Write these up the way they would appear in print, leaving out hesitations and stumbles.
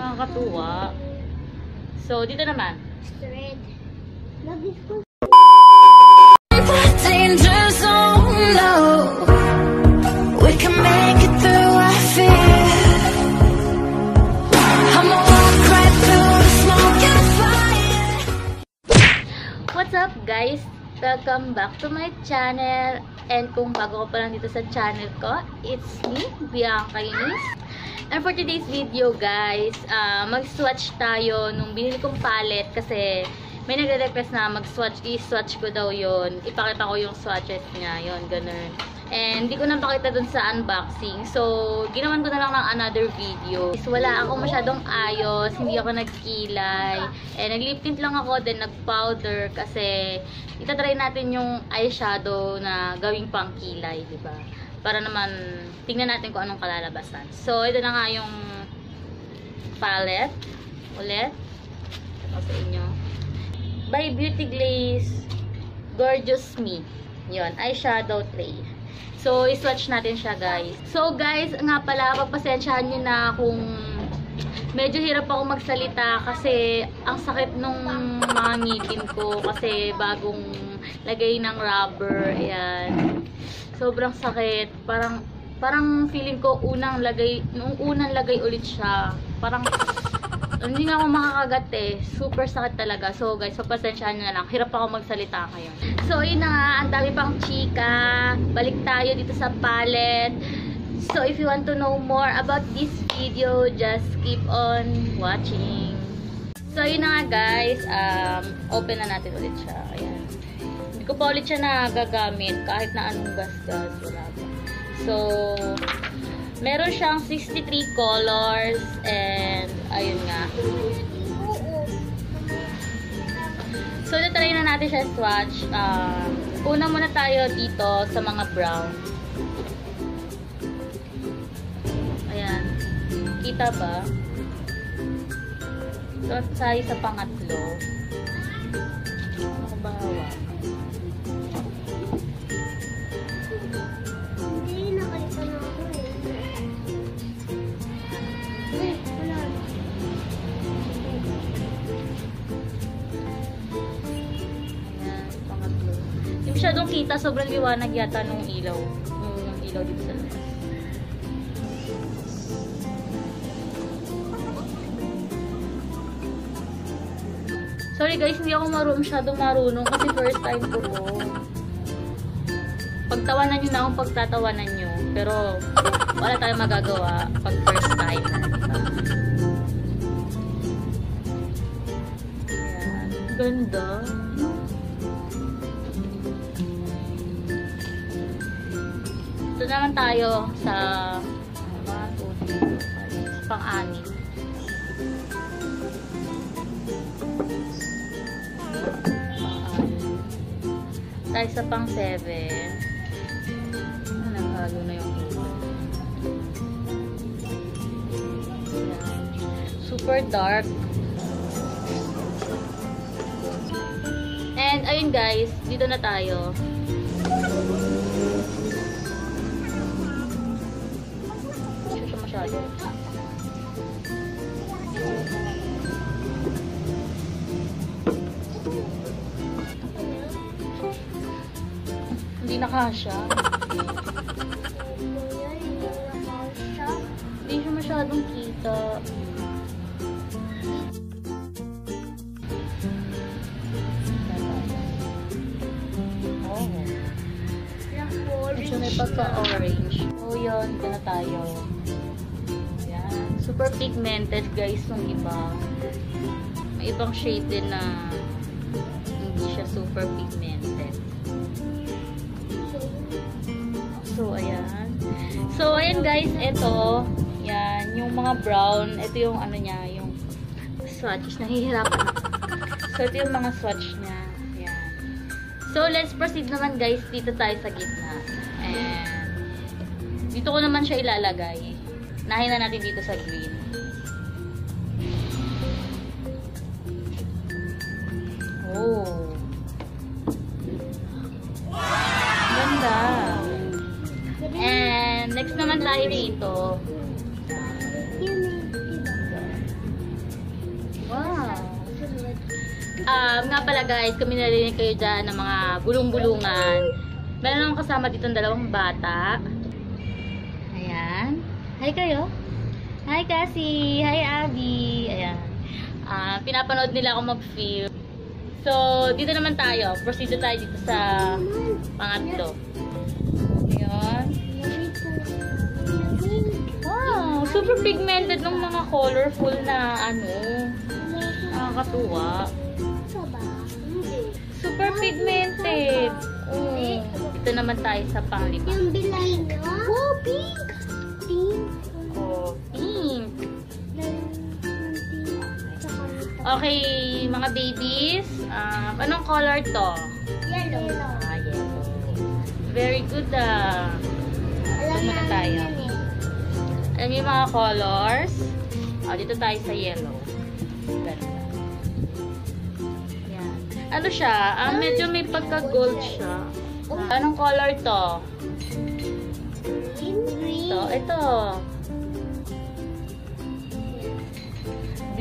Nakakatuwa. So, dito naman. Red. Lagi ko. Danger zone, no. We can make it through, I feel. I'ma walk right through the smoke and fire. What's up, guys? Welcome back to my channel. And kung bago ko pa lang dito sa channel ko, it's me, Bianca, Eunice. And for today's video, guys, mag-swatch tayo nung binili kong palette kasi may nagre-request na mag-swatch, i-swatch ko daw yun. Ipakita ko yung swatches niya, yun, ganun. And hindi ko na pakita dun sa unboxing. So, ginawan ko na lang ng another video. Wala ako masyadong ayos, hindi ako nagkilay. And nag-lip tint lang ako, then nag-powder kasi itatry natin yung eyeshadow na gawing pang kilay, diba? Para naman tingnan natin kung anong kalalabasan. So, ito na nga yung palette. Ulit. Ito sa inyo. By Beauty Glaze Gorgeous Me. Yun, eyeshadow tray. So, i-swatch natin siya, guys. So, guys, nga pala, pagpasensyahan nyo na kung medyo hirap ako magsalita kasi ang sakit nung mga ngipin ko kasi bagong lagay ng rubber. Ayan. Sobrang sakit. Parang feeling ko nung unang lagay ulit siya. Parang hindi nga ako makakagat eh. Super sakit talaga. So guys, pasensyahan nyo na lang. Hirap ako magsalita ngayon. So yun na nga, ang dami pang chika. Balik tayo dito sa palette. So if you want to know more about this video, just keep on watching. So yun na nga, guys. Open na natin ulit siya. Ayan. Hindi ko pa ulit siya nagagamit kahit na anong gas-gas. Wala pa. So, meron siyang 63 colors and ayun nga. So, natry na natin siya swatch. Una muna tayo dito sa mga brown. Ayan. Kita ba? So, tayo sa pangatlo. Ako ba hawak? Masyadong kita, sobrang liwanag yata nung ilaw. Yung ilaw dito sa labas. Sorry guys, hindi ako masyadong marunong kasi first time ko po. Pagtawanan nyo na akong pagtatawanan nyo. Pero wala tayong magagawa pag first time. Ayan. Ganda. Ito naman tayo sa pang-anim. Tayo sa pang-7. Naghalo na yung super dark. And ayun guys, dito na tayo. Masyado. Hindi nakasya. Hindi siya masyadong kita. Oh. Medyo may pagka-orange. Oh, yun. Dito na tayo. Super pigmented guys yung iba. May ibang shade din na hindi siya super pigmented. So ayan. So ayan guys, ito yan, yung mga brown, ito yung ano niya, yung swatches, nahihirapan ako. So ito yung mga swatch niya. Ayan. So let's proceed naman guys, dito tayo sa gitna. And dito ko naman siya ilalagay. Nahin na natin dito sa green. Oh. Ganda. And next naman tayo dito. Nga pala guys, kung narinig kayo dyan ng mga bulong-bulungan, meron akong kasama dito ng dalawang bata. Ayan. Hi kayo. Hi Cassie. Hi Abby. Ayan. Pinapanood nila ako mag-film. So, dito naman tayo. Proceed tayo dito sa pangatlo. Ayan. Wow, super pigmented ng mga colorful na ano. Nakakatuwa. Super pigmented. Dito naman tayo sa panglima. Yung bilay nyo? Oh, pink! Pink. Oh, pink. Okay, mga babies. Anong color to? Yellow. Yellow. Very good Alam Dito na tayo. yan eh. Alam niyo yung mga colors? Dito tayo sa yellow. Ganda. Yan. Ano siya? Medyo may pagka-gold siya. Anong color to? Green. Ito.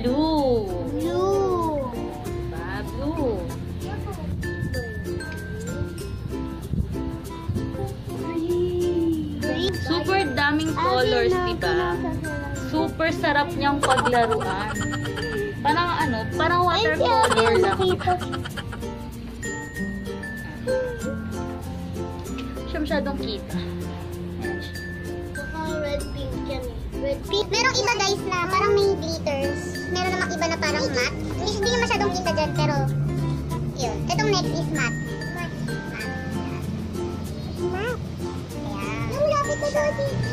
Blue. Blue. Diba? Blue. Super daming colors, diba? Super sarap niyang paglaruan. Parang ano, parang watercolor lang. Siya masyadong kita. Red pink yan eh. Red pink. Merong iba guys na parang may glitters. Meron namang iba na parang matte. Hindi niya masyadong kita dyan pero yun. Itong next is matte. Matte. Matte. Ayan. Lumulapit na daw dito.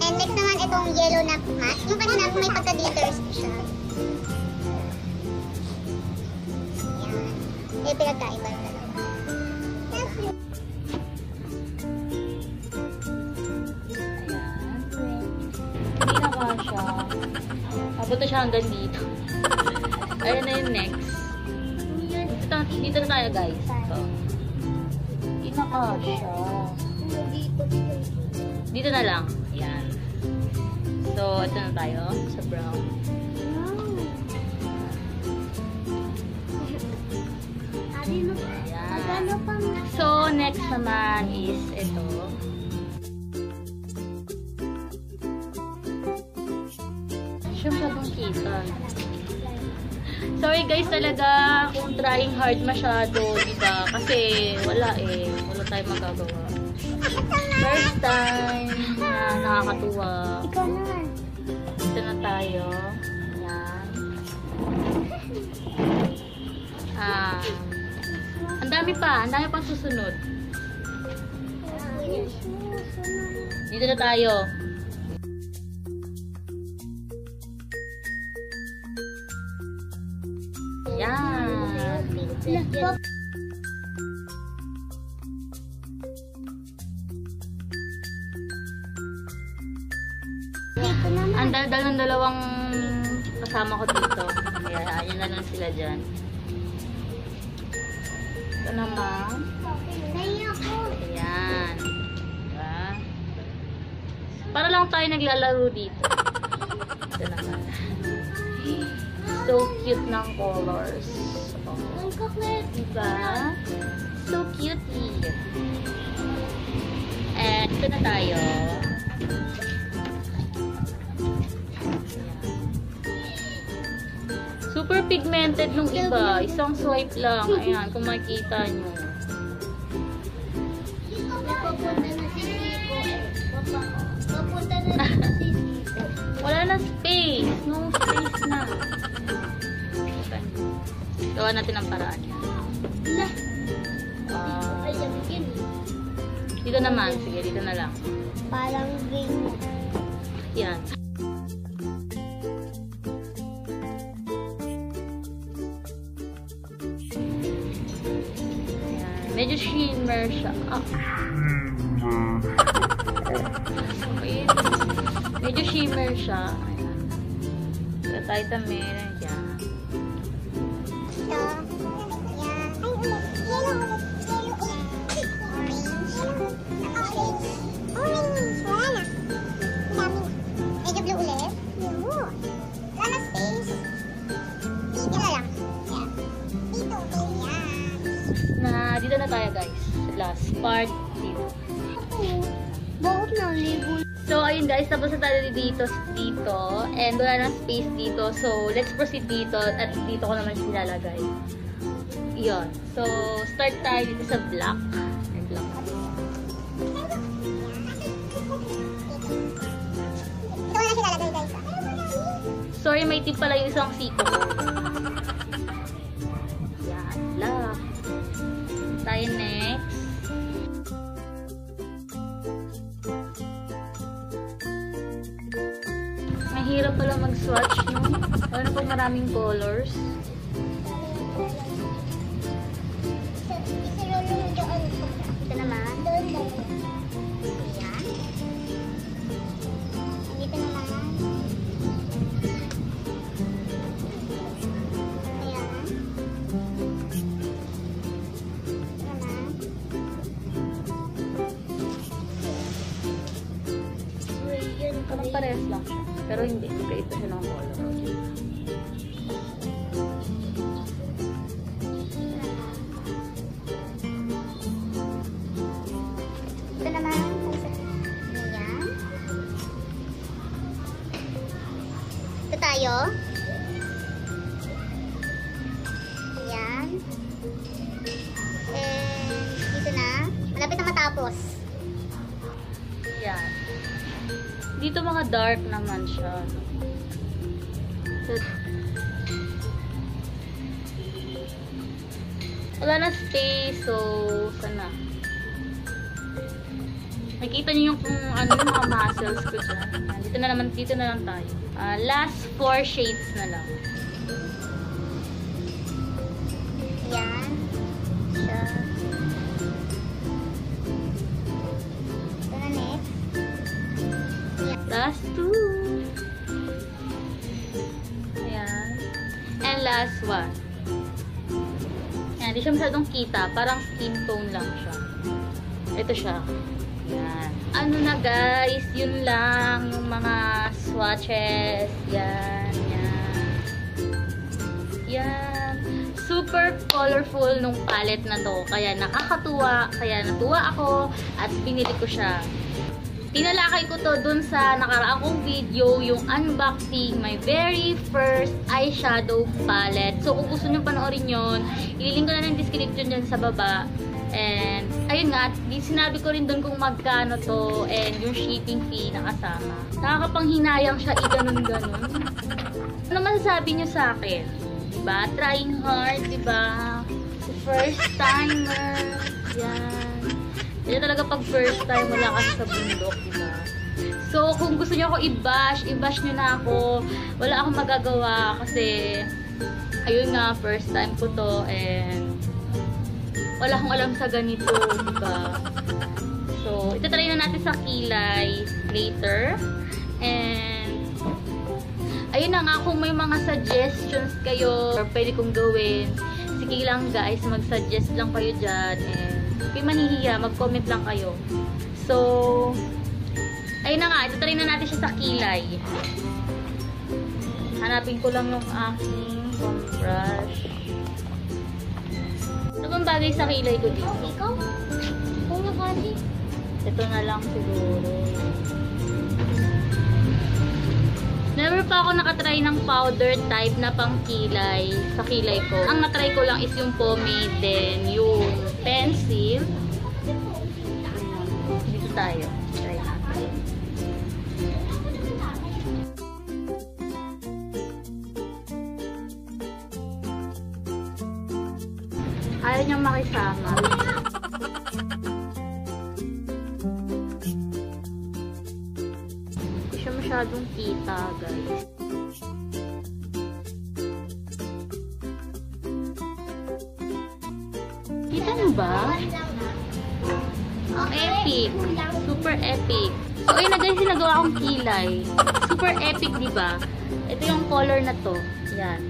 And next naman itong yellow na matte. Yung kanina may pagka-glitters siya. Ayan. Yung pinagkaiba na dalawa. Papunta siya hanggang dito. Ayan na yung next. Dito na tayo guys. Ito. Inaka siya. Dito na lang. Ayan. So, ito na tayo. Sa brown. Ayan. So, next naman is ito. Siya masyadong kita. Sorry guys talaga kung trying hard masyado, diba? Kasi wala eh. Wala tayong magagawa. First time na nakakatuwa. Ikaw na. Dito na tayo. Ayan. Ang dami pa. Ang dami pang susunod. Dito na tayo. Yan. Ang dal-dal ng dalawang kasama ko dito. Kaya ayun na lang sila dyan. Ito naman. Ayan. Diba? Para lang tayo naglalaro dito. Ito naman. So cute ng colors. Diba? So cutie. And ito na tayo. Super pigmented nung iba. Isang swipe lang. Ayan, kung makikita nyo. Wala na space. No space na. Gawa natin ang paraan. Dito naman. Sige, dito na lang. Parang green. Yan. Medyo shimmer siya. Okay. Medyo shimmer siya. Ayan. Ito tayo sa meron dyan. Medyo blue ulit. Wala na space. Dito na lang. dito na tayo guys. Last part dito. Bakit na libo? So, ayun guys, tapos na tayo dito, and wala na space dito. So, let's proceed dito, at dito ko naman silalagay. Yun. So, start tayo dito sa black. Black. Ito na silalagay guys. Sorry, may tip pala yung isang siko ko. Yan, black. Tayo next. Mahirap pala mag-swatch, no? Ano pag maraming colors? Ito naman. Ayan. Dito naman. Ayan. Parang parehas lang siya. Pero hindi. Ito siya ng color. Ito naman. Ayan. Ito tayo. Ayan. And dito na. Malapit na matapos. Yan. Dito mga dark naman siya. So, wala na space. So, sana. Nakita niyo yung ano, yung mga muscles ko dyan. Dito na lang tayo. Last 4 shades na lang. Ayan. Siya. Ito na next. Last 2. Ayan. And last 1. Ayan, di siya masyadong kita. Parang skin tone lang siya. Ito siya. Ayan. Ano na guys, yun lang. Yung mga swatches. Yan. Yan. Yan. Super colorful nung palette na to. Kaya nakakatuwa. Kaya natuwa ako. At binili ko siya. Tinalakay ko to dun sa nakaraang kong video, yung unboxing, my very first eyeshadow palette. So, kung gusto nyo panoorin yun, ililink ko na ng description dyan sa baba. And, ayun nga, sinabi ko rin dun kung magkano to and yung shipping fee na kasama. Nakakapanghinayang siya, ganun-ganun. Ano masasabi nyo sa akin? Diba? Trying hard, diba? First timer. Yan. Yan talaga pag first time wala kasi sa bundok, diba? So, kung gusto niyo ako i-bash nyo na ako. Wala akong magagawa kasi ayun nga, first time ko to and wala akong alam sa ganito, diba? So, itatry na natin sa kilay later. And ayun na nga, kung may mga suggestions kayo or pwede kong gawin, sige lang guys, mag-suggest lang kayo dyan. And kung manihiya, mag-comment lang kayo. So, ayun na nga, itatry na natin siya sa kilay. Hanapin ko lang yung aking brush. Ano bang bagay sa kilay ko dito? Ikaw? Kung nakali. Ito na lang siguro. Never pa ako nakatry ng powder type na pang kilay sa kilay ko. Ang natry ko lang is yung pomade, then yung pencil. Dito tayo. Try natin. Ayaw niyang makisama. Hindi siya masyadong kita, guys. Kita niyo ba? Ang epic. Super epic. So, ayun na guys, sinagawa akong kilay. Super epic, diba? Ito yung color na to. Yan.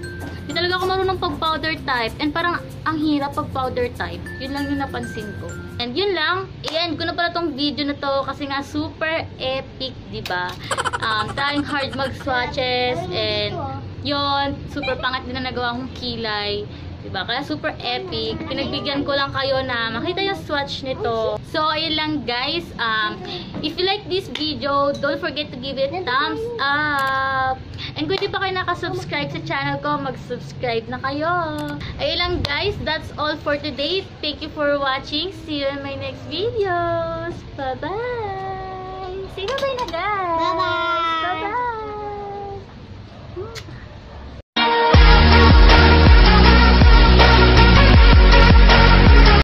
Hindi talaga ako marunong pag-powder type. And parang ang hirap pag-powder type. Yun lang yung napansin ko. And yun lang. I-end ko na pala tong video na to kasi nga super epic, diba? Trying hard mag-swatches. And yun, super pangat din na nagawa akong kilay. Diba? Kaya super epic. Pinagbigyan ko lang kayo na makita yung swatch nito. So, ayun lang guys. If you like this video, don't forget to give it a thumbs up. And kung di pa kayo nakasubscribe sa channel ko, mag-subscribe na kayo. Ayun lang guys. That's all for today. Thank you for watching. See you in my next videos. Bye-bye! Say bye-bye na guys!